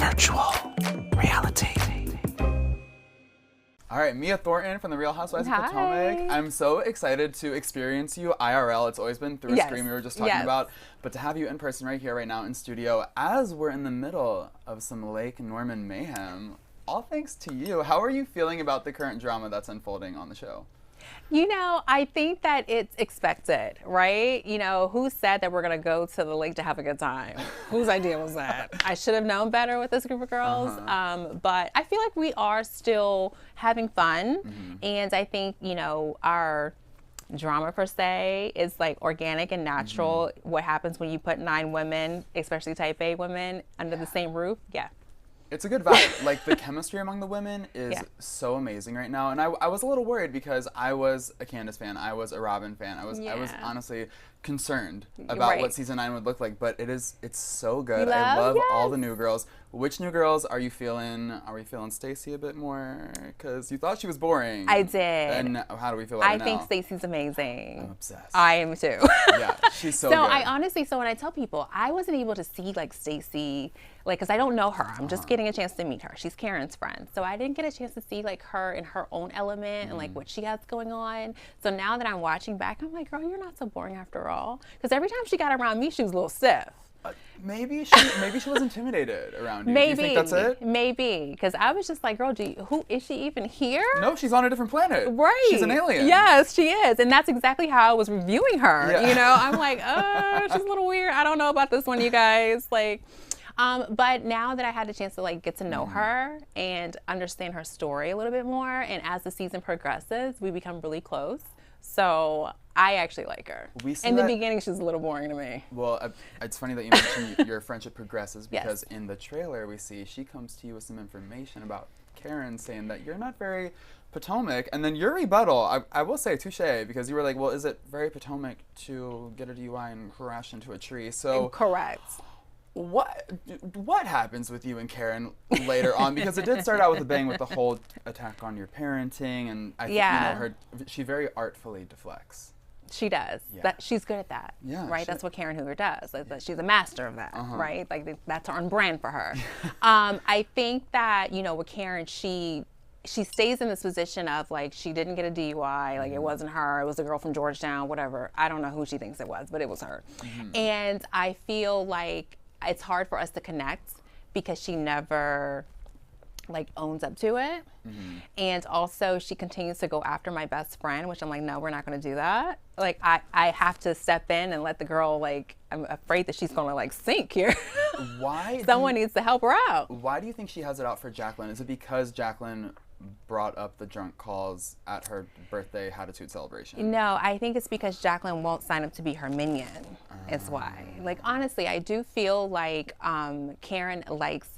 Virtual reality. All right, Mia Thornton from the Real Housewives of Hi. Potomac. I'm so excited to experience you IRL. It's always been through a screen we were just talking about, but to have you in person right here, right now in studio, as we're in the middle of some Lake Norman mayhem, all thanks to you. How are you feeling about the current drama that's unfolding on the show? You know, I think that it's expected, right? You know, who said that we're going to go to the lake to have a good time? Whose idea was that? I should have known better with this group of girls. But I feel like we are still having fun. And I think, you know, our drama per se is like organic and natural. What happens when you put 9 women, especially type A women, under the same roof? Yeah. It's a good vibe. Like, the chemistry among the women is so amazing right now. And I was a little worried because I was a Candace fan. I was a Robin fan. I was honestly concerned about what season 9 would look like. But it's so good. I love all the new girls. Which new girls are you feeling? Are we feeling Stacey a bit more? Because you thought she was boring. I did. And how do we feel about her now? I think Stacey's amazing. I'm obsessed. I am too. Yeah, she's so good. I honestly, when I tell people, I wasn't able to see like Stacey, like, because I don't know her. I'm just getting a chance to meet her. She's Karen's friend. So I didn't get a chance to see like her in her own element and like what she has going on. So now that I'm watching back, I'm like, girl, you're not so boring after all. Because every time she got around me, she was a little stiff. Maybe she was intimidated around you. Maybe. Do you think that's it? Maybe. Because I was just like, girl, who is she even here? No, she's on a different planet. Right. She's an alien. Yes, she is. And that's exactly how I was reviewing her. Yeah. You know, I'm like, she's a little weird. I don't know about this one, you guys. Like, but now that I had the chance to like get to know her and understand her story a little bit more, and as the season progresses, we become really close. So I actually like her. In the beginning, she's a little boring to me. Well, it's funny that you mentioned your friendship progresses because in the trailer we see she comes to you with some information about Karen saying that you're not very Potomac, and then your rebuttal, I will say touche, because you were like, well, is it very Potomac to get a DUI and crash into a tree? So correct. What happens with you and Karen later on? Because it did start out with a bang with the whole attack on your parenting, and I think she very artfully deflects. She does. Yeah. She's good at that. Yeah, right. That's what Karen Hoover does. She's a master of that. Right. Like that's on brand for her. I think that with Karen, she stays in this position of like she didn't get a DUI, like it wasn't her, it was a girl from Georgetown, whatever. I don't know who she thinks it was, but it was her. And I feel like it's hard for us to connect because she never like owns up to it. And also she continues to go after my best friend, which I'm like, no, we're not going to do that. Like I have to step in and let the girl, like, I'm afraid that she's going to like sink here. Why? Someone needs to help her out. Why do you think she has it out for Jacqueline? Is it because Jacqueline brought up the drunk calls at her birthday hatitude celebration? No, I think it's because Jacqueline won't sign up to be her minion. Is why. Like, honestly, I do feel like Karen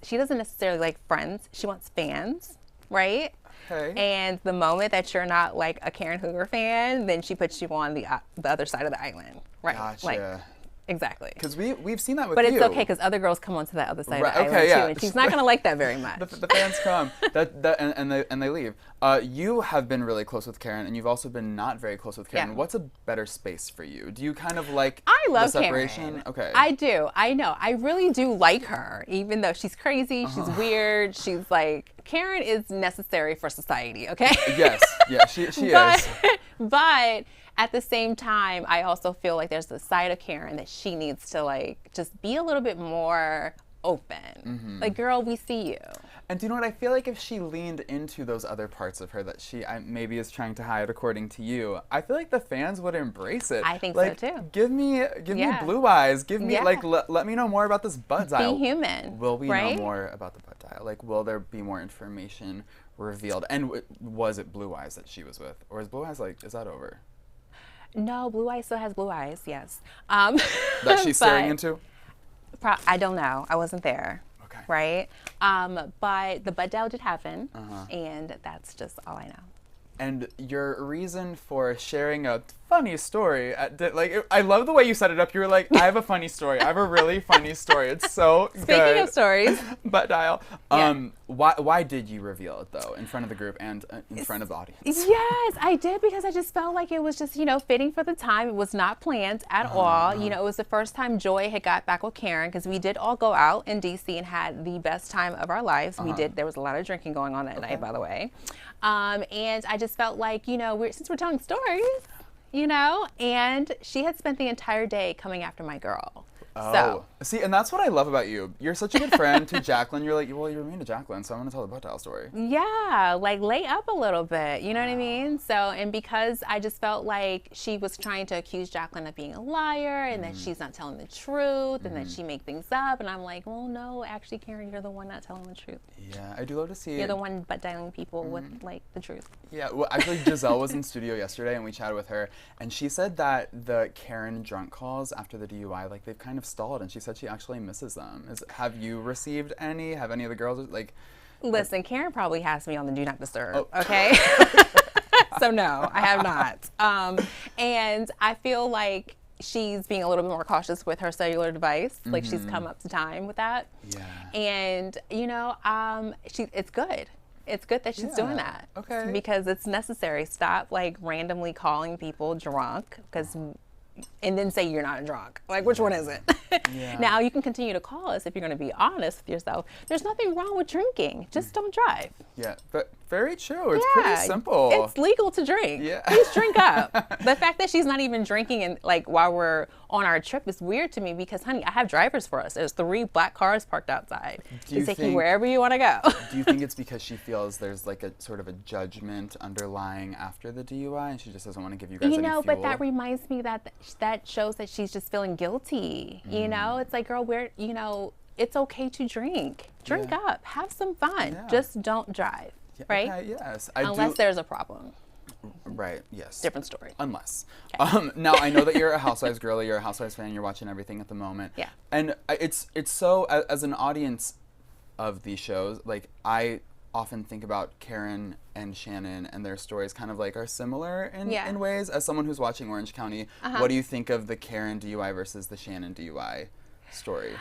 she doesn't necessarily like friends. She wants fans, right? Okay. And the moment that you're not like a Karen Hoover fan, then she puts you on the other side of the island, right? Gotcha. Like, exactly. Because we've seen that with but you. it's okay because other girls come onto that other side of the island too, and she's not going to like that very much. The fans come and they leave. You have been really close with Karen, and you've also been not very close with Karen. What's a better space for you? Do you kind of like the separation? Karen. Okay. I do. I know. I really do like her, even though she's crazy, she's weird. She's like, Karen is necessary for society, okay? Yes. Yeah, she is. But at the same time, I also feel like there's a side of Karen that she needs to like just be a little bit more open. Like, girl, we see you. And do you know what? I feel like if she leaned into those other parts of her that she maybe is trying to hide, according to you, I feel like the fans would embrace it. I think like, so too. Give me blue eyes. Give me like let me know more about this bud dial. Be human. Will we know more about the bud dial? Like, will there be more information revealed? And was it Blue Eyes that she was with, or is Blue Eyes is that over? No, Blue Eyes still has blue eyes. Yes. That she's staring into. I don't know. I wasn't there. Okay. Right. But the bud dial did happen, and that's just all I know. And your reason for sharing a funny story. I love the way you set it up. You were like, I have a funny story. I have a really funny story. It's so good. Speaking of stories. Butt dial. Why did you reveal it, though, in front of the group and in front of the audience? Yes, I did, because I just felt like it was just, fitting for the time. It was not planned at all. It was the first time Joy had got back with Karen, because we did all go out in D.C. and had the best time of our lives. We did. There was a lot of drinking going on that night, by the way. And I just felt like, since we're telling stories, and she had spent the entire day coming after my girl. Oh, see, and that's what I love about you. You're such a good friend to Jacqueline. You're like, well, you're mean to Jacqueline, so I'm going to tell the butt dial story. Yeah, like lay up a little bit, you know what I mean? So, and because I just felt like she was trying to accuse Jacqueline of being a liar and that she's not telling the truth and that she make things up. And I'm like, well, no, actually, Karen, you're the one not telling the truth. Yeah, I do love to see You're the one butt dialing people with, like, the truth. Yeah, well, actually, Giselle was in studio yesterday, and we chatted with her, and she said that the Karen drunk calls after the DUI, like, they've kind of stalled, and she said she actually misses them. Have you received any? Have any of the girls, like... Listen, Karen probably has me on the Do Not Disturb, okay? So, no, I have not. And I feel like she's being a little bit more cautious with her cellular device. Like, she's come up to time with that. Yeah. And, it's good. It's good that she's doing that. Okay. Because it's necessary. Stop, like, randomly calling people drunk, and then say you're not a drunk. Like, which one is it? Now, you can continue to call us if you're going to be honest with yourself. There's nothing wrong with drinking. Just don't drive. Yeah, but very true. It's pretty simple. It's legal to drink. Yeah. Please drink up. The fact that she's not even drinking and while we're on our trip is weird to me, because, honey, I have drivers for us. There's 3 black cars parked outside to take you wherever you want to go. Do you think it's because she feels there's like a sort of a judgment underlying after the DUI, and she just doesn't want to give you guys any fuel? But that reminds me that shows that she's just feeling guilty. It's like, girl, it's okay to drink. Drink up. Have some fun. Yeah. Just don't drive. Yeah, right? Okay, yes. Unless there's a problem. Right, yes. Different story. Unless. Okay. Now, I know that you're a Housewives girly, you're a Housewives fan, you're watching everything at the moment. Yeah. And it's so, as an audience of these shows, like, I often think about Karen and Shannon and their stories kind of like are similar in ways. As someone who's watching Orange County, what do you think of the Karen DUI versus the Shannon DUI story?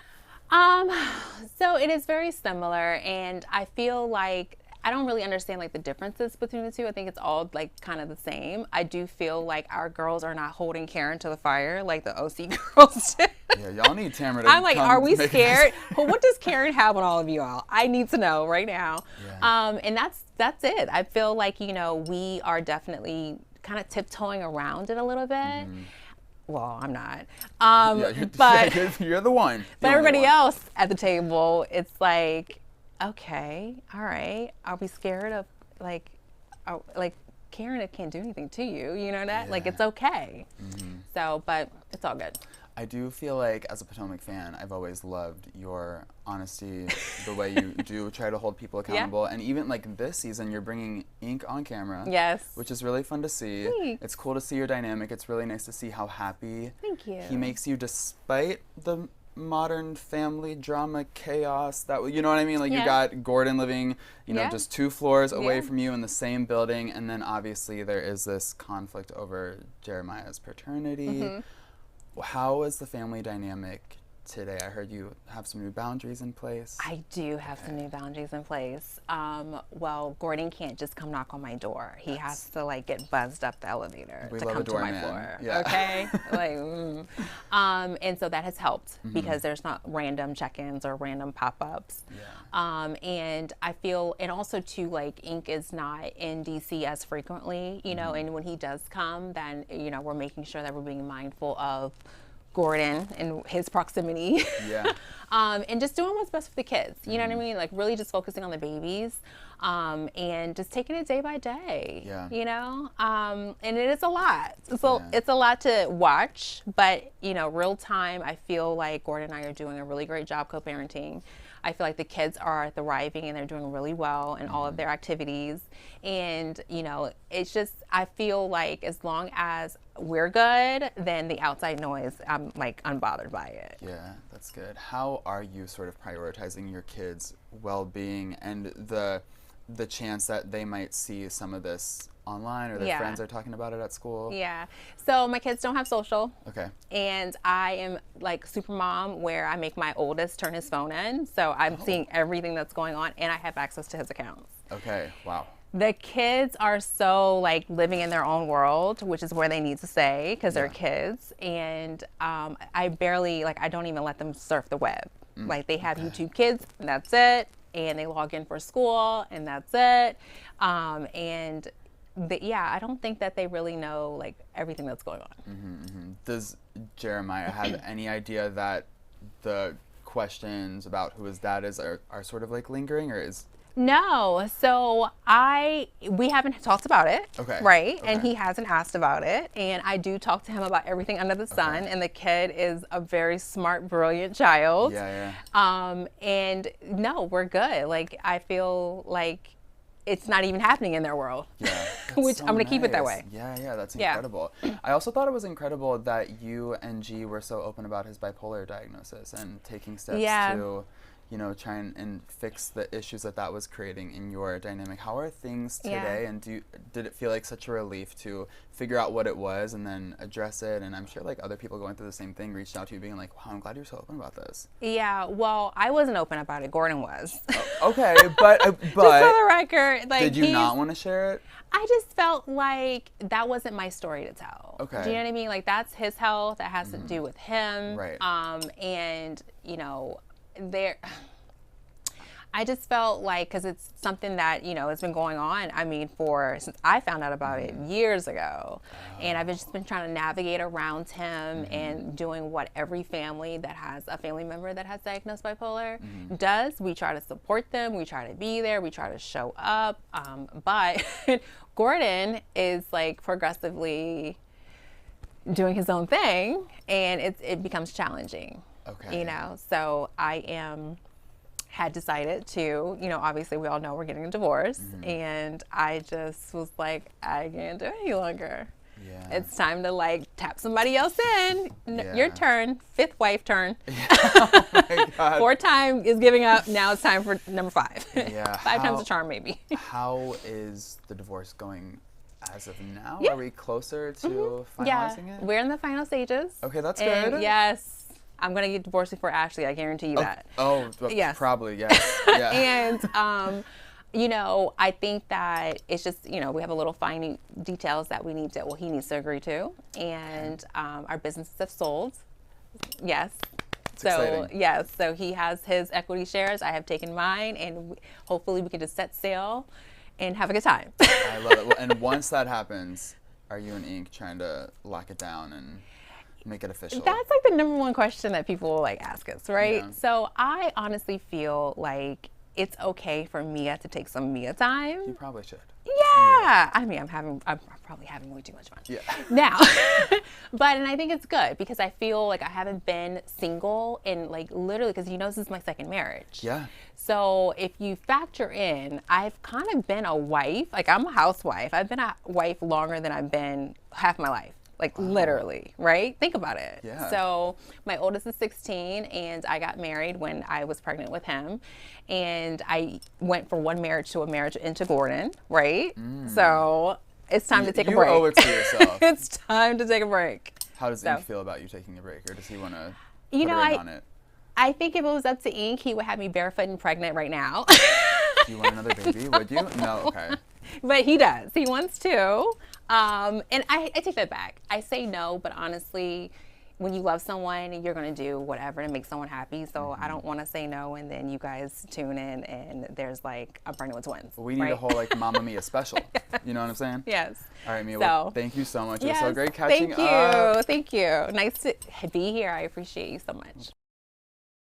So it is very similar, and I feel like I don't really understand like the differences between the two. I think it's all like kind of the same. I do feel like our girls are not holding Karen to the fire like the OC girls did. Yeah, y'all need Tamara to I'm like, are we scared? Well, what does Karen have on all of you all? I need to know right now. Yeah. And that's it. I feel like, we are definitely kind of tiptoeing around it a little bit. Well, I'm not. But you're the one. But everybody else at the table, it's like, okay, all right. Are we scared of like Karen can't do anything to you? You know that? Yeah. Like, it's okay. So, but it's all good. I do feel like, as a Potomac fan, I've always loved your honesty, the way you do try to hold people accountable. And even like this season, you're bringing ink on camera. Yes. Which is really fun to see. Thanks. It's cool to see your dynamic. It's really nice to see how happy he makes you despite the modern family drama chaos that, you know what I mean? Like, you got Gordon living, just 2 floors away from you in the same building. And then obviously there is this conflict over Jeremiah's paternity. How is the family dynamic today? I heard you have some new boundaries in place. I do have some new boundaries in place. Well, Gordon can't just come knock on my door. He has to like get buzzed up the elevator to come to my floor. Yeah. Okay? And so that has helped because there's not random check-ins or random pop-ups. Yeah. And I feel, and also too, like, Ink is not in DC as frequently, and when he does come, then, we're making sure that we're being mindful of Gordon and his proximity. Yeah. And just doing what's best for the kids. You know what I mean? Like, really just focusing on the babies, and just taking it day by day. Yeah. And it is a lot. So it's a lot to watch, but real time, I feel like Gordon and I are doing a really great job co-parenting. I feel like the kids are thriving and they're doing really well in all of their activities. And, it's just, I feel like as long as we're good, then the outside noise, I'm like unbothered by it. Yeah, that's good. How are you sort of prioritizing your kids' well-being and the the chance that they might see some of this online, or their friends are talking about it at school? Yeah. So my kids don't have social. Okay. And I am like super mom, where I make my oldest turn his phone in. So I'm seeing everything that's going on, and I have access to his accounts. Okay. Wow. The kids are so like living in their own world, which is where they need to stay because they're kids. And I barely, like, I don't even let them surf the web. Like, they have YouTube Kids, and that's it. And they log in for school, and that's it. I don't think that they really know like everything that's going on. Does Jeremiah have any idea that the questions about who his dad is are sort of like lingering, or is? No, so we haven't talked about it, right? Okay. And he hasn't asked about it. And I do talk to him about everything under the sun. And the kid is a very smart, brilliant child. Yeah. And no, we're good. Like, I feel like it's not even happening in their world. Yeah. Which so I'm gonna keep it that nice. way. Yeah, that's incredible. I also thought it was incredible that you and G were so open about his bipolar diagnosis and taking steps to, try and fix the issues that was creating in your dynamic. How are things today? And did it feel like such a relief to figure out what it was and then address it? And I'm sure like other people going through the same thing reached out to you being like, wow, I'm glad you're so open about this. Yeah, well, I wasn't open about it. Gordon was. Okay, but just for the record, like, did you not want to share it? I just felt like that wasn't my story to tell. Okay. Do you know what I mean? Like, that's his health. That has to do with him. Right. And I just felt like, because it's something that, has been going on, since I found out about it years ago. And I've just been trying to navigate around him and doing what every family that has a family member that has diagnosed bipolar does. We try to support them. We try to be there. We try to show up. But Gordon is like progressively doing his own thing, and it becomes challenging. Okay. So I had decided to, obviously we all know we're getting a divorce, and I just was like, I can't do it any longer. Yeah. It's time to like tap somebody else in. Your turn, fifth wife turn. Oh my God. 4 times is giving up. Now it's time for number 5. Yeah. 5 times the charm, maybe. How is the divorce going as of now? Are we closer to finalizing it? We're in the final stages. Okay, that's good. Yes. I'm going to get divorced before Ashley. I guarantee you that. Yes. Probably, yes. Yeah. And, I think that it's just, we have a little fine details that he needs to agree to. And our businesses have sold. Yes. It's exciting. Yes. So he has his equity shares. I have taken mine. And hopefully we can just set sail and have a good time. I love it. And once that happens, are you and Ink trying to lock it down and make it official? That's like the number one question that people like ask us, right? Yeah. So I honestly feel like it's okay for Mia to take some Mia time. You probably should. Yeah. I'm probably having way too much fun. Yeah. Now, and I think it's good because I feel like I haven't been single in like literally, because this is my second marriage. Yeah. So if you factor in, I've kind of been a wife, like I'm a housewife. I've been a wife longer than I've been half my life. Like literally, right? Think about it. Yeah. So my oldest is 16, and I got married when I was pregnant with him. And I went from one marriage to a marriage into Gordon, right? So it's time to take a break. You owe it to yourself. It's time to take a break. How does Ink feel about you taking a break, or does he want to put a ring on it? I think if it was up to Ink, he would have me barefoot and pregnant right now. Do you want another baby? Would you? No. Okay. But he does. He wants to. And I take that back. I say no, but honestly, when you love someone, you're going to do whatever to make someone happy. So I don't want to say no, and then you guys tune in and there's like, I'm pregnant with twins. We need a whole like Mamma Mia special. You know what I'm saying? Yes. All right, Mia. Well, thank you so much. It was so great catching up. Thank you. Nice to be here. I appreciate you so much.